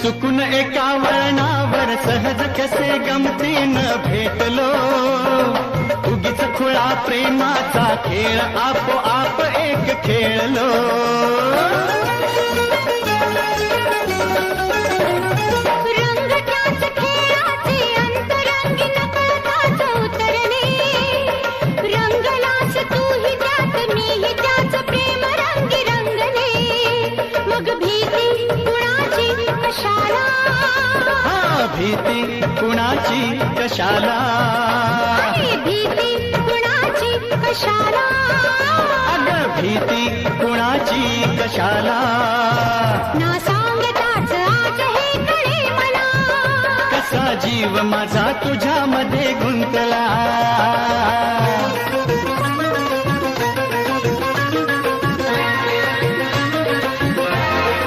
चुकून एका वळणावर सहज कसे गमतीनं भेटलो, उगीच खुळा प्रेमाचा खेळ आपोआप एक खेळलो. भीती कुणाची कशाला, भीती कुणाची कशाला, अगं भीती कुणाची कशाला. ना सांगताच आज हे कळे मला, कसा जीव माझा तुझ्यामध्ये गुंतला.